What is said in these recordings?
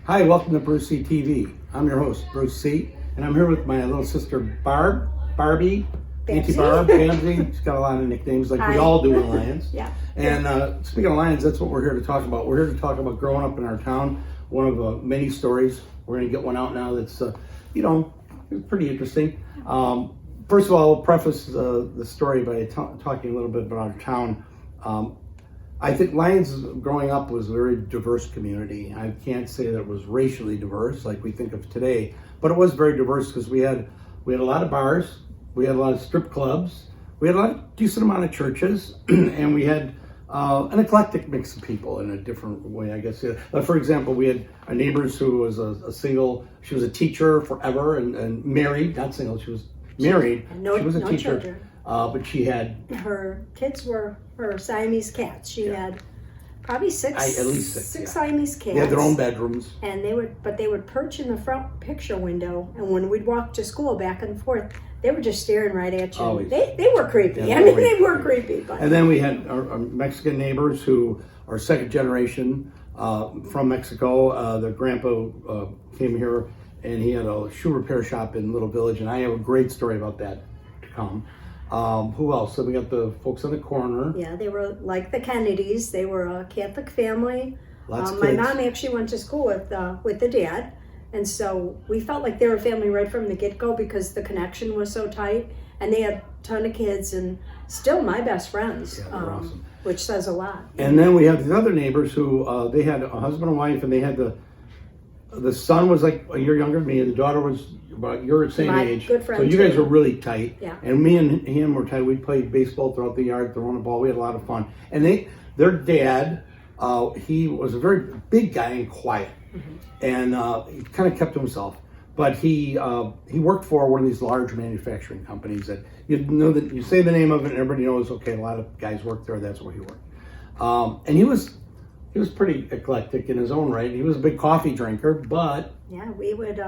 Hi, welcome to Bruce C TV. I'm your host, Bruce C, and I'm here with my little sister Barb, Barbie, Auntie Barb, Bamsy. She's got a lot of nicknames like we all do in Lions. Yeah. And speaking of Lions, that's what we're here to talk about. We're here to talk about growing up in our town. One of many stories. We're going to get one out now that's, pretty interesting. First of all, I'll preface the story by talking a little bit about our town. I think Lions growing up was a very diverse community. I can't say that it was racially diverse like we think of today, but it was very diverse because we had a lot of bars, we had a lot of strip clubs, we had a lot of decent amount of churches, and we had an eclectic mix of people in a different way, I guess. For example, we had our neighbors who was a single. She was a teacher forever and married, not single. She was married. She was a no teacher. Children. But she had her kids were her Siamese cats. She had probably at least six Siamese cats. They had their own bedrooms. And they would perch in the front picture window, and when we'd walk to school back and forth, they were just staring right at you. Always. They were creepy. Yeah, they were creepy. But. And then we had our Mexican neighbors who are second generation from Mexico. Their grandpa came here, and he had a shoe repair shop in Little Village, and I have a great story about that to come. Who else? So we got the folks on the corner. Yeah, they were like the Kennedys. They were a Catholic family. Lots of my kids. mom actually went to school with the dad, and so we felt like they were a family right from the get-go because the connection was so tight, and they had a ton of kids, and still my best friends. Yeah, they're awesome. Which says a lot. And then we have these other neighbors who they had a husband and wife, and they had the son was like a year younger than me, and the daughter was about your same My age. good friend so you guys were really tight. Yeah. And me and him were tight. We played baseball throughout the yard, throwing the ball. We had a lot of fun. And their dad, he was a very big guy and quiet, and he kind of kept to himself. But he worked for one of these large manufacturing companies that you know that you say the name of it, and everybody knows. Okay, a lot of guys work there. That's where he worked. And he was pretty eclectic in his own right. He was a big coffee drinker, but yeah, we would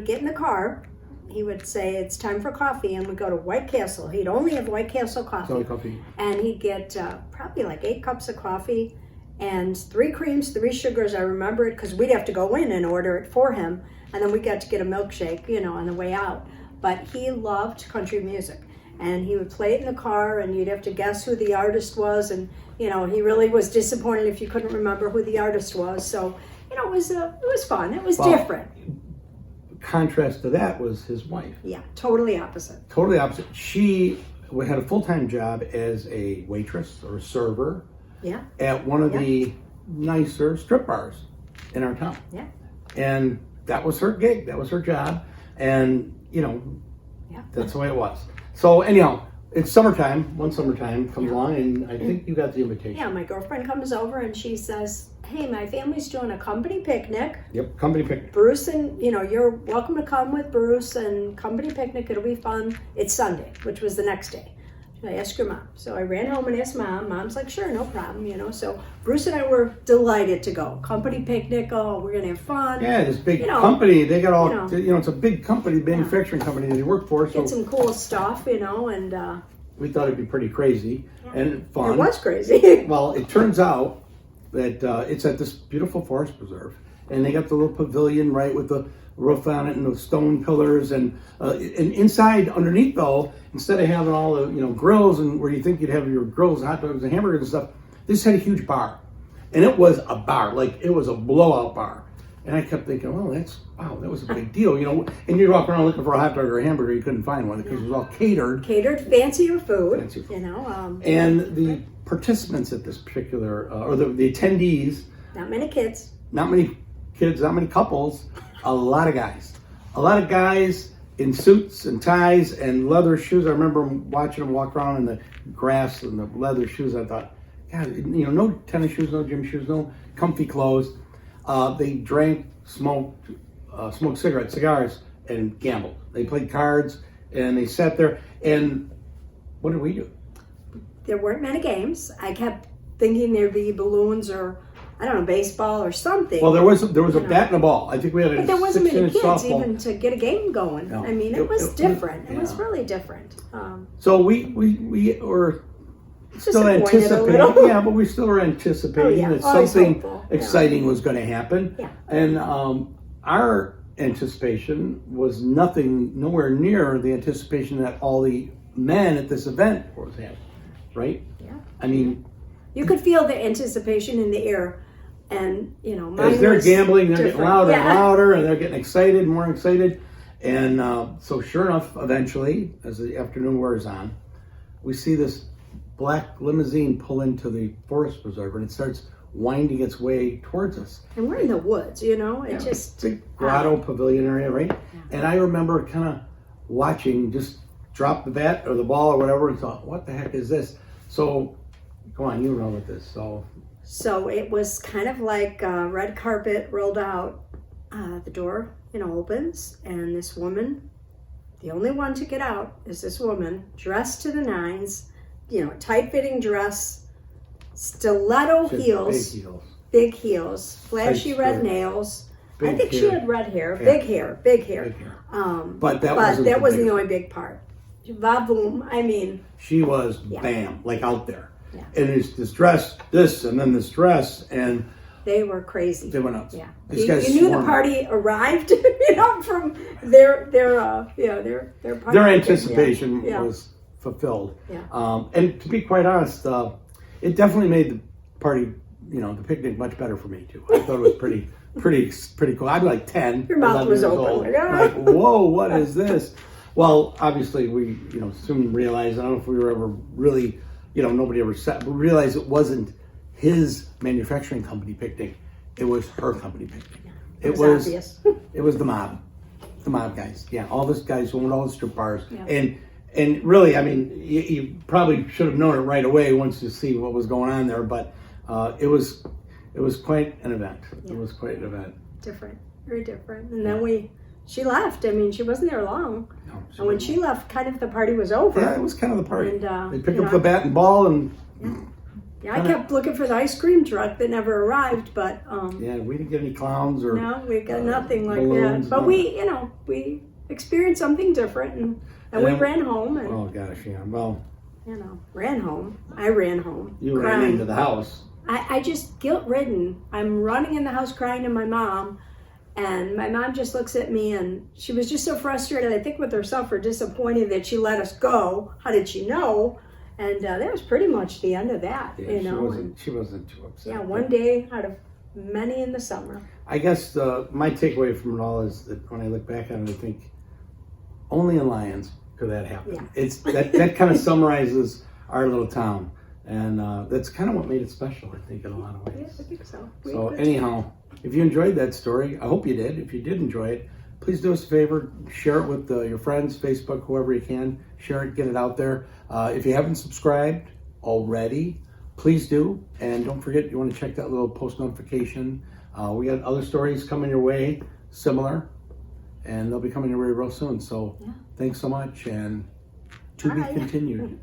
get in the car. He would say it's time for coffee, and we'd go to White Castle. He'd only have White Castle coffee. And he'd get probably like 8 cups of coffee and 3 creams, 3 sugars. I remember it because we'd have to go in and order it for him, and then we got to get a milkshake, on the way out. But he loved country music, and he would play it in the car, and you'd have to guess who the artist was, and he really was disappointed if you couldn't remember who the artist was. So it was fun. It was different. Contrast to that was his wife. Yeah, totally opposite. Totally opposite. She had a full-time job as a waitress or a server. Yeah. At one of the nicer strip bars in our town. Yeah. And that was her gig. That was her job. And that's the way it was. So anyhow, it's summertime. One summertime comes along, and I think you got the invitation. Yeah, my girlfriend comes over and she says, "Hey, my family's doing a company picnic. Yep, company picnic. Bruce and, you're welcome to come with Bruce and company picnic. It'll be fun. It's Sunday," which was the next day. I asked your mom. So I ran home and asked Mom. Mom's like, "Sure, no problem," So Bruce and I were delighted to go. Company picnic. Oh, we're going to have fun. Yeah, this big company. They got all, it's a big company, manufacturing company that they work for. So get some cool stuff, and... we thought it'd be pretty crazy and fun. It was crazy. Well, it turns out that it's at this beautiful forest preserve, and they got the little pavilion right with the roof on it and the stone pillars, and inside, underneath though, instead of having all the grills and where you think you'd have your grills and hot dogs and hamburgers and stuff, this had a huge bar, and it was a bar, like it was a blowout bar. And I kept thinking, well, that was a big deal, And you'd walk around looking for a hot dog or a hamburger, you couldn't find one because it was all catered. Fancier food. And the participants at this particular, or the attendees. Not many kids. Not many kids, not many couples, a lot of guys. A lot of guys in suits and ties and leather shoes. I remember watching them walk around in the grass and the leather shoes. I thought, God, no tennis shoes, no gym shoes, no comfy clothes. They drank, smoked cigars, and gambled. They played cards, and they sat there. And what did we do? There weren't many games. I kept thinking there'd be balloons or, I don't know, baseball or something. Well, there was a bat and a ball. I think we had a 6-inch softball. But there wasn't many kids even to get a game going. No. I mean, it was different. It was really different. So we were still Disappointed a anticipating, little. yeah, but we still were anticipating that Always something hopeful. exciting was going to happen. Yeah. And our anticipation was nowhere near the anticipation that all the men at this event was having, right? Yeah. I mean, You could feel the anticipation in the air, and mine as they're was gambling, they're different. getting louder and Yeah. louder, and they're getting excited, more excited. And so sure enough, eventually, as the afternoon wears on, we see this black limousine pull into the forest preserve, and it starts winding its way towards us. And we're in the woods, it Yeah, just big grotto pavilion area, right? And I remember kind of watching, just drop the bat or the ball or whatever, and thought, what the heck is this? So, go on, you run with this. So it was kind of like a red carpet rolled out. The door, opens, and this woman, the only one to get out is this woman, dressed to the nines, tight-fitting dress, stiletto heels, big heels, flashy Tight red skirt. nails. Big I think she hair. had red hair, Yeah. big hair. Big hair. But that wasn't the wasn't big- the only big part. Va-boom, I mean, She was Yeah. bam, like out there. Yeah. And it's this dress, this, and then this dress, and they were crazy. they went up. Yeah, These you guys knew the swarmed. party arrived, from their party. Their anticipation Yeah. was fulfilled. Yeah. And to be quite honest, it definitely made the party, the picnic much better for me too. I thought it was pretty cool. I'd be like 10. Your mouth 11 was years open, old. like, ah. Like, whoa, what is this? Well, obviously we, soon realized, I don't know if we were ever really, nobody ever realized it wasn't his manufacturing company picnic. It was her company picnic. It was obvious. It was the mob guys. Yeah, all those guys who owned all the strip bars. Yeah. And really, I mean, you probably should have known it right away once you see what was going on there. But it was quite an event. Yeah. It was quite an event. Different, very different. And then she left. I mean, she wasn't there long. No, And when she left, kind of the party was over. yeah, it was kind of the party. And, they picked up the bat and ball, and Yeah, I kept looking for the ice cream truck that never arrived, but yeah, we didn't get any clowns or no, we got nothing like balloons, that. But no. we experienced something different, and we then- ran home, and Oh gosh, yeah. Well, ran home. I ran home. you ran crying. into the house. I just guilt-ridden. I'm running in the house crying to my mom, and my mom just looks at me, and she was just so frustrated, I think with herself, or disappointed that she let us go. How did she know? And that was pretty much the end of that, Yeah, she wasn't too upset. Yeah, one day out of many in the summer. I guess my takeaway from it all is that when I look back on it, I think only in Lyons could that happen. Yeah. It's that kind of summarizes our little town, and that's kind of what made it special, I think, in a lot of Yeah, ways. I think so. So anyhow, if you enjoyed that story, I hope you did. If you did enjoy it, please do us a favor, share it with your friends, Facebook, whoever you can. Share it, get it out there. If you haven't subscribed already, please do. And don't forget, you want to check that little post notification. We got other stories coming your way, similar, and they'll be coming your way real soon. So thanks so much, and to be Bye. continued.